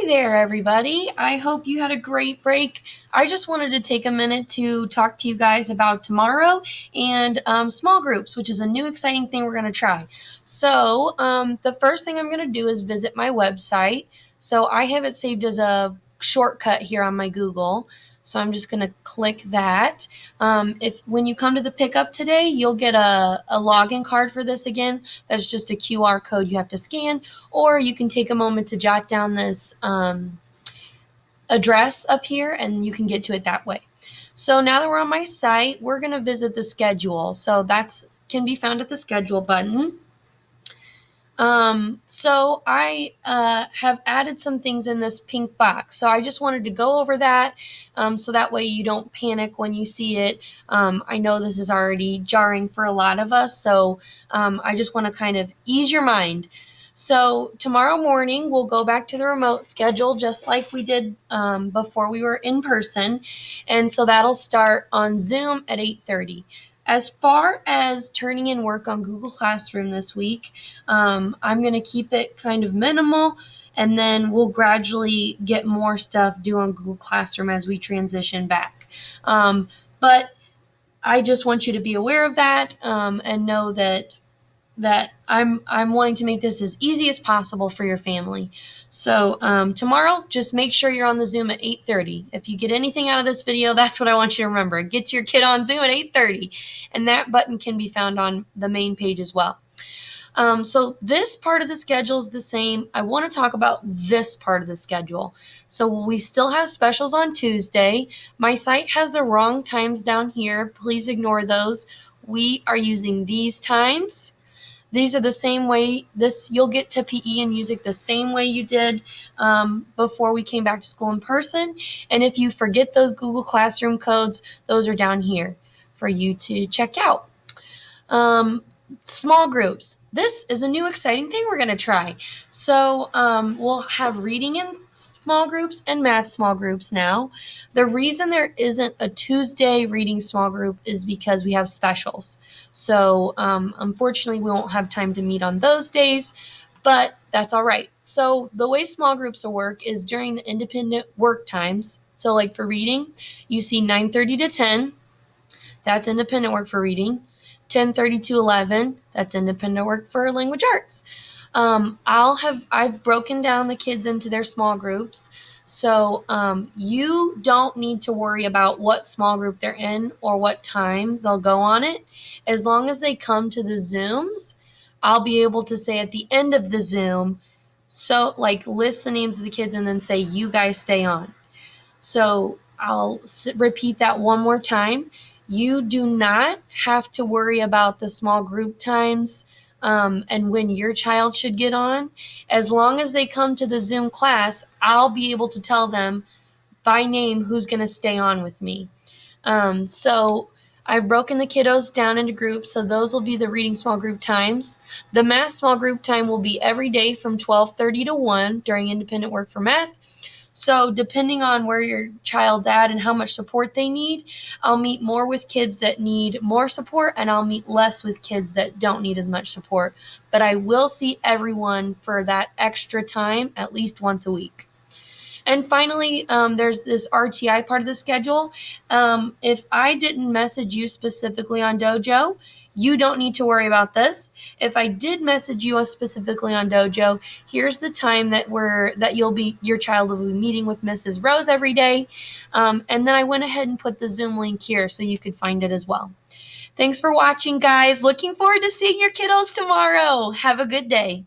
Hi there, everybody. I hope you had a great break. I just wanted to take a minute to talk to you guys about tomorrow and small groups, which is a new exciting thing we're going to try. So, the first thing I'm going to do is visit my website. So, I have it saved as a shortcut here on my Google. So I'm just going to click that. If when you come to the pickup today, you'll get a login card for this again. That's just a QR code you have to scan, or you can take a moment to jot down this address up here and you can get to it that way. So now that we're on my site, we're going to visit the schedule. So that's can be found at the schedule button. So I have added some things in this pink box. So I just wanted to go over that so that way you don't panic when you see it. I know this is already jarring for a lot of us, so I just want to kind of ease your mind. So tomorrow morning, we'll go back to the remote schedule just like we did before we were in person. And so that'll start on Zoom at 8:30. As far as turning in work on Google Classroom this week, I'm going to keep it kind of minimal, and then we'll gradually get more stuff due on Google Classroom as we transition back. But I just want you to be aware of that and know that I'm wanting to make this as easy as possible for your family. So tomorrow, just make sure you're on the Zoom at 8:30. If you get anything out of this video, that's what I want you to remember. Get your kid on Zoom at 8:30, and that button can be found on the main page as well. So this part of the schedule is the same. I want to talk about this part of the schedule. So we still have specials on Tuesday. My site has the wrong times down here. Please ignore those. We are using these times. These are the same way. You'll get to PE and music the same way you did before we came back to school in person. And if you forget those Google Classroom codes, those are down here for you to check out. Small groups. This is a new exciting thing we're going to try. So we'll have reading in small groups and math small groups now. The reason there isn't a Tuesday reading small group is because we have specials. So unfortunately, we won't have time to meet on those days, but that's all right. So the way small groups will work is during the independent work times. So like for reading, you see 9:30 to 10. That's independent work for reading. 10:30 to 11, that's independent work for language arts. I've broken down the kids into their small groups. So you don't need to worry about what small group they're in or what time they'll go on it. As long as they come to the Zooms, I'll be able to say at the end of the Zoom, so like list the names of the kids and then say, you guys stay on. So I'll repeat that one more time. You do not have to worry about the small group times and when your child should get on. As long as they come to the Zoom class, I'll be able to tell them by name who's going to stay on with me. So I've broken the kiddos down into groups, so those will be the reading small group times. The math small group time will be every day from 12:30 to 1 during independent work for math. So depending on where your child's at and how much support they need, I'll meet more with kids that need more support and I'll meet less with kids that don't need as much support. But I will see everyone for that extra time at least once a week. And finally, there's this RTI part of the schedule. If I didn't message you specifically on Dojo, you don't need to worry about this. If I did message you specifically on Dojo, here's the time that your child will be meeting with Mrs. Rose every day. And then I went ahead and put the Zoom link here so you could find it as well. Thanks for watching, guys. Looking forward to seeing your kiddos tomorrow. Have a good day.